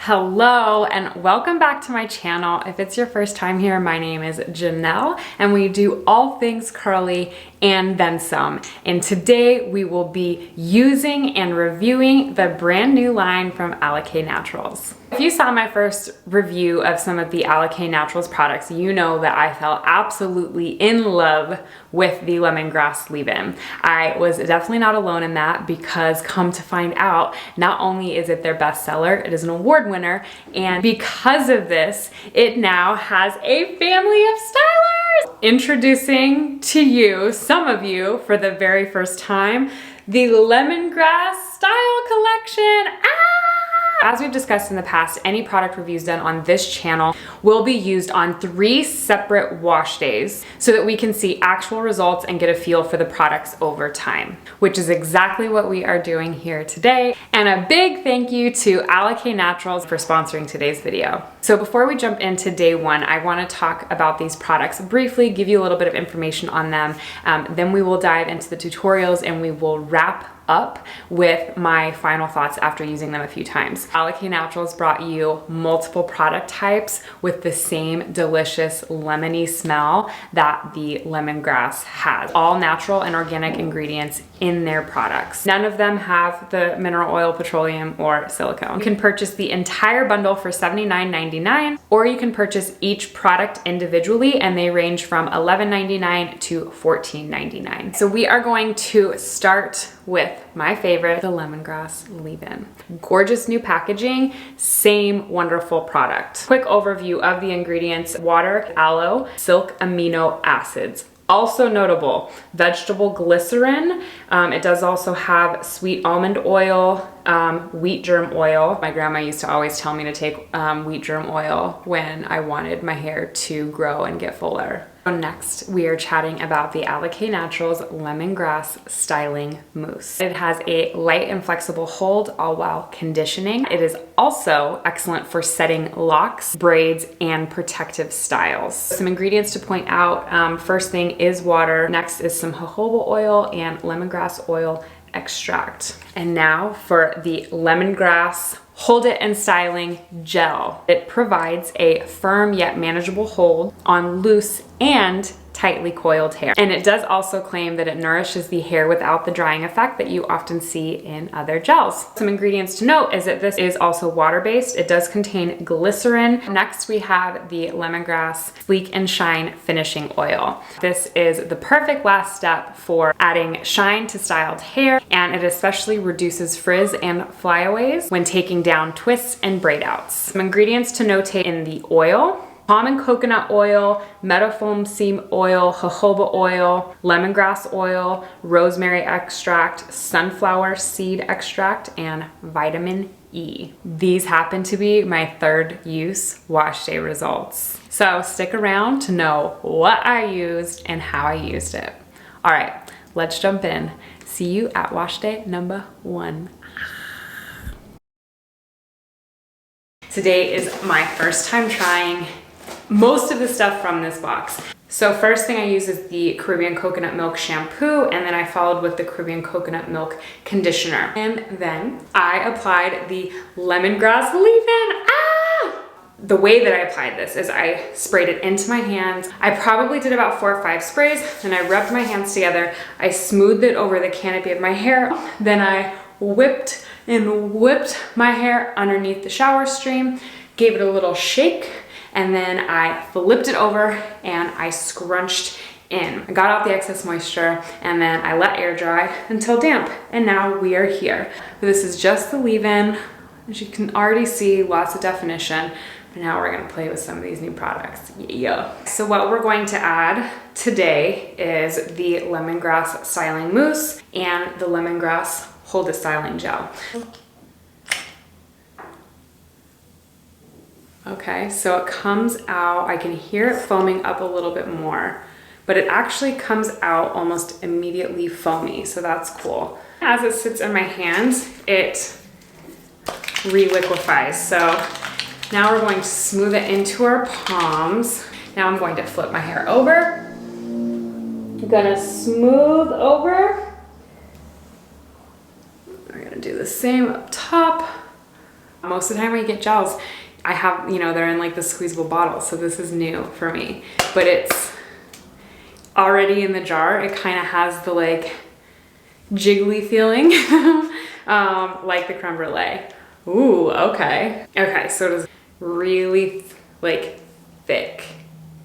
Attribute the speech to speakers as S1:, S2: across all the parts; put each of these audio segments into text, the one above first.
S1: Hello and welcome back to my channel. If it's your first time here, my name is Jannelle and we do all things curly and then some. And today we will be using and reviewing the brand new line from Alikay Naturals. If you saw my first review of some of the Alikay Naturals products, you know that I fell absolutely in love with the lemongrass leave-in. I was definitely not alone in that because come to find out, not only is it their bestseller, it is an award winner, and because of this, it now has a family of stylers. Introducing to you, some of you, for the very first time, the Lemongrass Style Collection. As we've discussed in the past, any product reviews done on this channel will be used on 3 separate wash days so that we can see actual results and get a feel for the products over time, which is exactly what we are doing here today. And a big thank you to Alikay Naturals for sponsoring today's video. So before we jump into day one, I want to talk about these products briefly, give you a little bit of information on them. Then we will dive into the tutorials and we will wrap up with my final thoughts after using them a few times. Alikay Naturals brought you multiple product types with the same delicious lemony smell that the lemongrass has. All natural and organic ingredients in their products. None of them have the mineral oil, petroleum, or silicone. You can purchase the entire bundle for $79.99, or you can purchase each product individually and they range from $11.99 to $14.99. So we are going to start with my favorite, the lemongrass leave-in. Gorgeous new packaging, same wonderful product. Quick overview of the ingredients: water, aloe, silk amino acids. Also notable, vegetable glycerin. It does also have sweet almond oil, wheat germ oil. My grandma used to always tell me to take wheat germ oil when I wanted my hair to grow and get fuller. Next, we are chatting about the Alikay Naturals Lemongrass Styling Mousse. It has a light and flexible hold all while conditioning. It is also excellent for setting locks, braids, and protective styles. Some ingredients to point out. First thing is water. Next is some jojoba oil and lemongrass oil extract. And now for the lemongrass Hold It and Styling Gel. It provides a firm yet manageable hold on loose and tightly coiled hair. And it does also claim that it nourishes the hair without the drying effect that you often see in other gels. Some ingredients to note is that this is also water-based. It does contain glycerin. Next, we have the lemongrass Sleek and Shine Finishing Oil. This is the perfect last step for adding shine to styled hair, and it especially reduces frizz and flyaways when taking down twists and braid outs. Some ingredients to notate in the oil: common coconut oil, metafoam seam oil, jojoba oil, lemongrass oil, rosemary extract, sunflower seed extract, and vitamin E. These happen to be my third use wash day results. So stick around to know what I used and how I used it. All right, let's jump in. See you at wash day number 1. Today is my first time trying most of the stuff from this box. So first thing I use is the Caribbean Coconut Milk Shampoo, and then I followed with the Caribbean Coconut Milk Conditioner. And then I applied the lemongrass leave-in. The way that I applied this is I sprayed it into my hands. I probably did about 4 or 5 sprays, then I rubbed my hands together. I smoothed it over the canopy of my hair. Then I whipped my hair underneath the shower stream, gave it a little shake, and then I flipped it over and I scrunched in. I got out the excess moisture and then I let air dry until damp. And now we are here. This is just the leave-in. As you can already see, lots of definition. But now we're gonna play with some of these new products. Yeah. So what we're going to add today is the lemongrass styling mousse and the lemongrass Hold It Styling Gel. Okay, so it comes out, I can hear it foaming up a little bit more, but it actually comes out almost immediately foamy, so that's cool. As it sits in my hands, it re-liquefies. So now we're going to smooth it into our palms. Now I'm going to flip my hair over. I'm gonna smooth over. We're gonna do the same up top. Most of the time I get gels, I have, you know, they're in like the squeezable bottle, so this is new for me. But it's already in the jar. It kind of has the like jiggly feeling, like the creme brulee. Ooh, okay. Okay, so it is really like thick.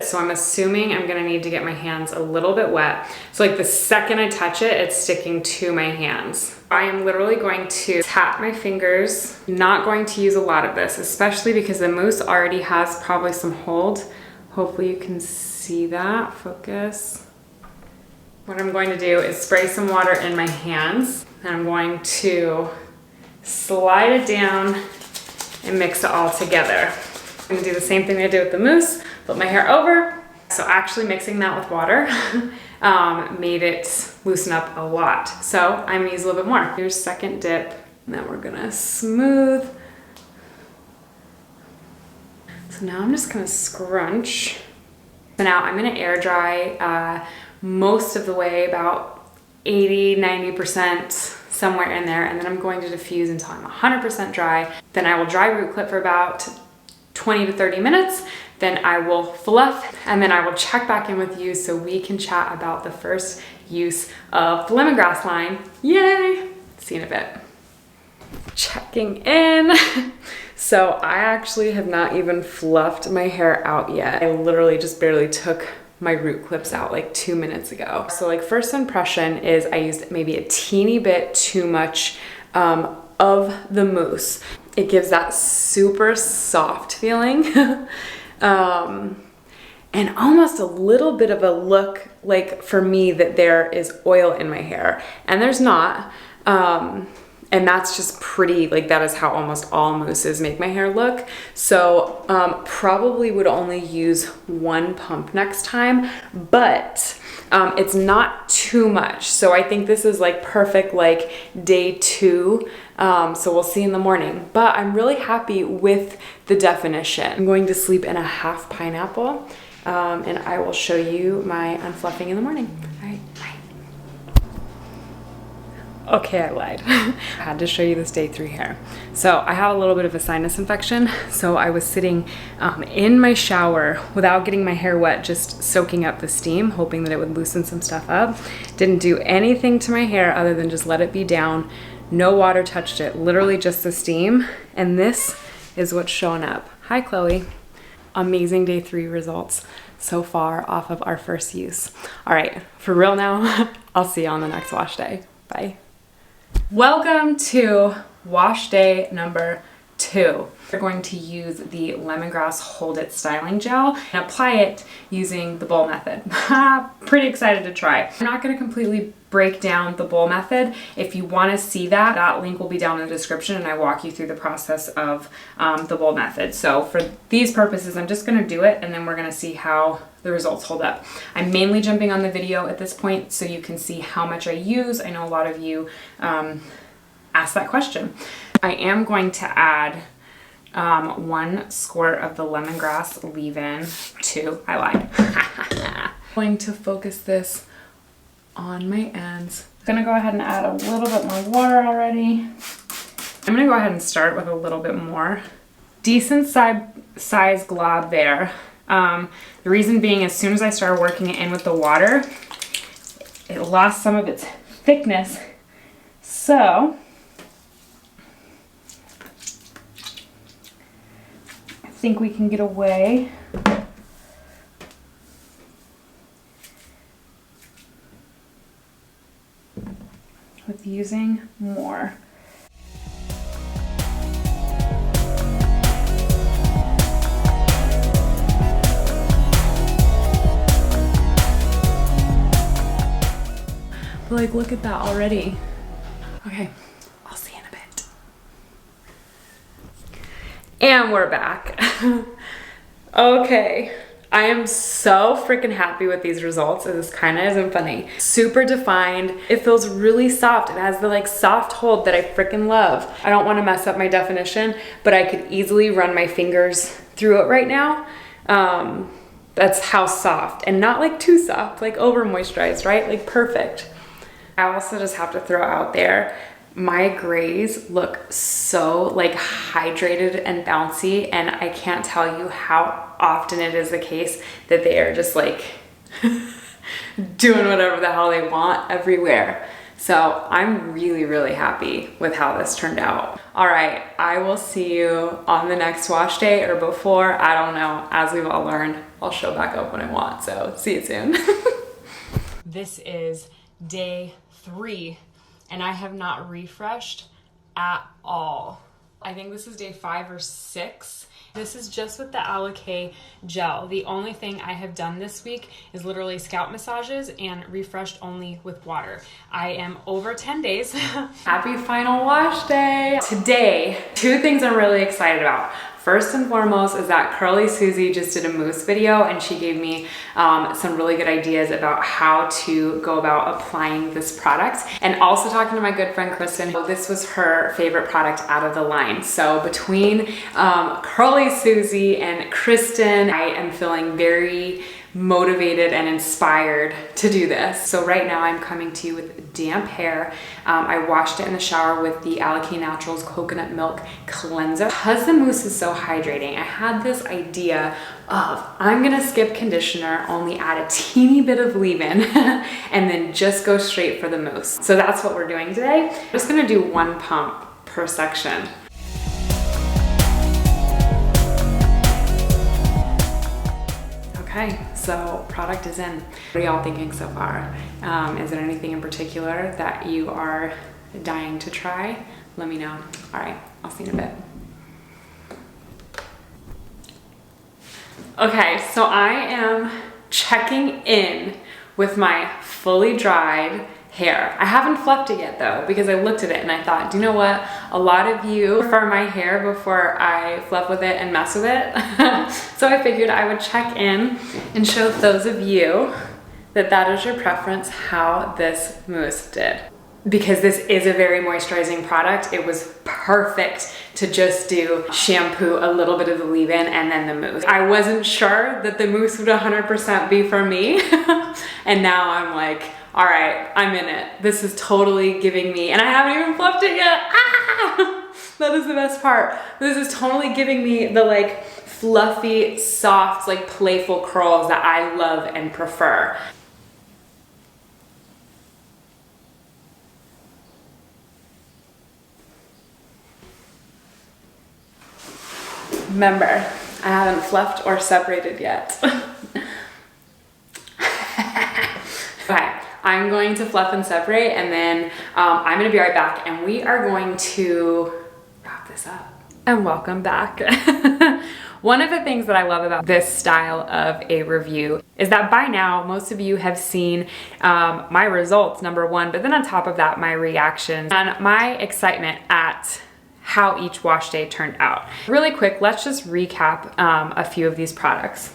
S1: So I'm assuming I'm gonna need to get my hands a little bit wet. So like the second I touch it, it's sticking to my hands. I am literally going to tap my fingers. Not going to use a lot of this, especially because the mousse already has probably some hold. Hopefully you can see that, focus. What I'm going to do is spray some water in my hands, and I'm going to slide it down and mix it all together. I'm gonna do the same thing I did with the mousse, flip my hair over. So actually mixing that with water made it loosen up a lot. So I'm gonna use a little bit more. Here's second dip, and then we're gonna smooth. So now I'm just gonna scrunch. So now I'm gonna air dry most of the way, about 80, 90%, somewhere in there, and then I'm going to diffuse until I'm 100% dry. Then I will dry root clip for about 20 to 30 minutes. Then I will fluff, and then I will check back in with you so we can chat about the first use of the lemongrass line. Yay! See you in a bit. Checking in. So I actually have not even fluffed my hair out yet. I literally just barely took my root clips out like 2 minutes ago. So like first impression is I used maybe a teeny bit too much of the mousse. It gives that super soft feeling and almost a little bit of a look like for me that there is oil in my hair, and there's not. And that's just pretty, like that is how almost all mousses make my hair look. So probably would only use one pump next time, but it's not too much. So I think this is like perfect, like day 2. So we'll see in the morning, but I'm really happy with the definition. I'm going to sleep in a half pineapple, and I will show you my unfluffing in the morning. All right, bye. Okay, I lied. I had to show you this day 3 hair. So I have a little bit of a sinus infection. So I was sitting in my shower without getting my hair wet, just soaking up the steam, hoping that it would loosen some stuff up. Didn't do anything to my hair other than just let it be down. No water touched it, literally just the steam. And this is what's showing up. Hi, Chloe. Amazing day 3 results so far off of our first use. All right, for real now, I'll see you on the next wash day. Bye. Welcome to wash day number 2. We're going to use the Lemongrass Hold It Styling Gel and apply it using the bowl method. Pretty excited to try. I'm not going to completely break down the bowl method. If you want to see that, that link will be down in the description, and I walk you through the process of the bowl method. So for these purposes, I'm just going to do it, and then we're going to see how the results hold up. I'm mainly jumping on the video at this point so you can see how much I use. I know a lot of you asked that question. I am going to add 1 squirt of the lemongrass leave-in. 2, I lied. I'm going to focus this on my ends. I'm gonna go ahead and add a little bit more water already. I'm gonna go ahead and start with a little bit more. Decent size glob there. The reason being, as soon as I started working it in with the water, it lost some of its thickness. So I think we can get away with using more. But like, look at that already. Okay, I'll see you in a bit. And we're back. Okay. I am so freaking happy with these results. This kind of isn't funny. Super defined. It feels really soft. It has the like soft hold that I freaking love. I don't want to mess up my definition, but I could easily run my fingers through it right now. That's how soft, and not like too soft, like over moisturized, right? Like perfect. I also just have to throw out there, My grays look so like hydrated and bouncy, and I can't tell you how often it is the case that they are just like doing whatever the hell they want everywhere. So I'm really, really happy with how this turned out. All right, I will see you on the next wash day or before, I don't know. As we've all learned, I'll show back up when I want, so see you soon. This is day 3, and I have not refreshed at all. I think this is day 5 or 6. This is just with the Alikay gel. The only thing I have done this week is literally scalp massages and refreshed only with water. I am over 10 days. Happy final wash day. Today, 2 things I'm really excited about. First and foremost is that Curly Susie just did a mousse video, and she gave me some really good ideas about how to go about applying this product. And also talking to my good friend Kristen, this was her favorite product out of the line. So between Curly Susie and Kristen, I am feeling very motivated and inspired to do this. So right now I'm coming to you with damp hair. I washed it in the shower with the Alikay Naturals Coconut Milk Cleanser. Because the mousse is so hydrating, I had this idea of I'm gonna skip conditioner, only add a teeny bit of leave-in, and then just go straight for the mousse. So that's what we're doing today. I'm just gonna do 1 pump per section. Okay, so product is in. What are y'all thinking so far? Is there anything in particular that you are dying to try? Let me know. All right, I'll see you in a bit. Okay, so I am checking in with my fully dried hair. I haven't fluffed it yet though, because I looked at it and I thought, do you know what? A lot of you prefer my hair before I fluff with it and mess with it. So I figured I would check in and show those of you that that is your preference how this mousse did. Because this is a very moisturizing product, it was perfect to just do shampoo, a little bit of the leave-in, and then the mousse. I wasn't sure that the mousse would 100% be for me. And now I'm like, all right, I'm in it. This is totally giving me, and I haven't even fluffed it yet. Ah! That is the best part. This is totally giving me the like fluffy, soft, like playful curls that I love and prefer. Remember, I haven't fluffed or separated yet. Okay, I'm going to fluff and separate, and then I'm gonna be right back, and we are going to wrap this up. And welcome back. One of the things that I love about this style of a review is that by now, most of you have seen my results, number one, but then on top of that, my reactions and my excitement at how each wash day turned out. Really quick, let's just recap a few of these products.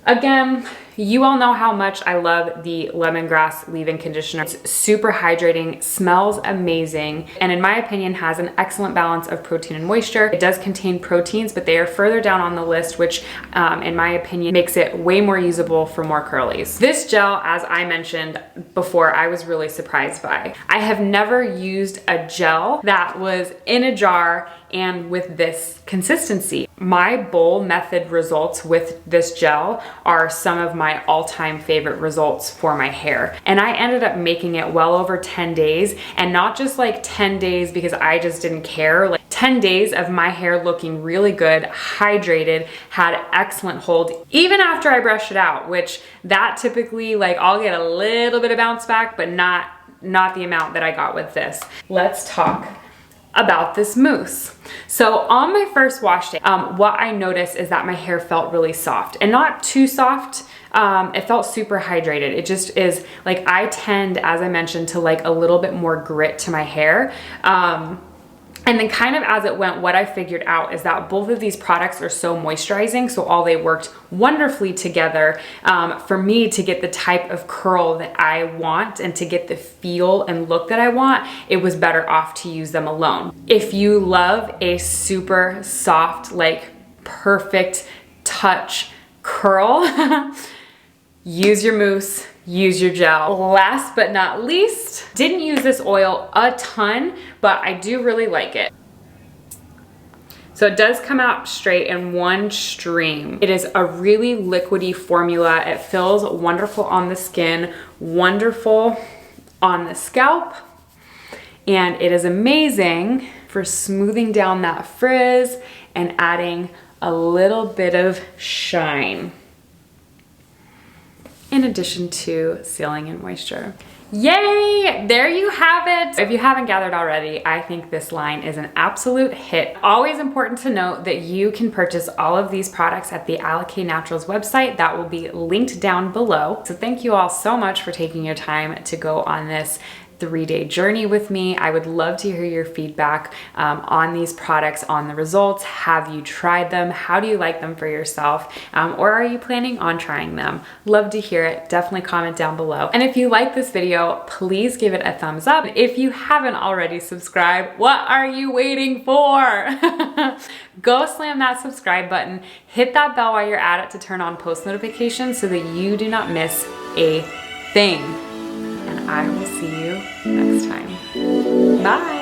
S1: Again, you all know how much I love the lemongrass leave-in conditioner. It's super hydrating, smells amazing, and in my opinion has an excellent balance of protein and moisture. It does contain proteins, but they are further down on the list, which in my opinion makes it way more usable for more curlies. This gel, as I mentioned before, I was really surprised by. I have never used a gel that was in a jar and with this consistency. My bowl method results with this gel are some of my all-time favorite results for my hair. And I ended up making it well over 10 days, and not just like 10 days because I just didn't care, like 10 days of my hair looking really good, hydrated, had excellent hold, even after I brushed it out, which that typically, like I'll get a little bit of bounce back, but not the amount that I got with this. Let's talk about this mousse. So on my first wash day, what I noticed is that my hair felt really soft, and not too soft. It felt super hydrated. It just is like, I tend, as I mentioned, to like a little bit more grit to my hair. And then kind of as it went, what I figured out is that both of these products are so moisturizing, so all they worked wonderfully together for me to get the type of curl that I want and to get the feel and look that I want. It was better off to use them alone. If you love a super soft, like perfect touch curl, use your mousse, use your gel. Last but not least, didn't use this oil a ton, but I do really like it. So it does come out straight in one stream. It is a really liquidy formula. It feels wonderful on the skin, wonderful on the scalp, and it is amazing for smoothing down that frizz and adding a little bit of shine, in addition to sealing in moisture. Yay! There you have it. If you haven't gathered already, I think this line is an absolute hit. Always important to note that you can purchase all of these products at the Alikay Naturals website. That will be linked down below. So thank you all so much for taking your time to go on this 3-day journey with me. I would love to hear your feedback on these products, on the results. Have you tried them? How do you like them for yourself? Or are you planning on trying them? Love to hear it. Definitely comment down below. And if you like this video, please give it a thumbs up. If you haven't already subscribed, what are you waiting for? Go slam that subscribe button. Hit that bell while you're at it to turn on post notifications so that you do not miss a thing. And I will see you next time. Bye.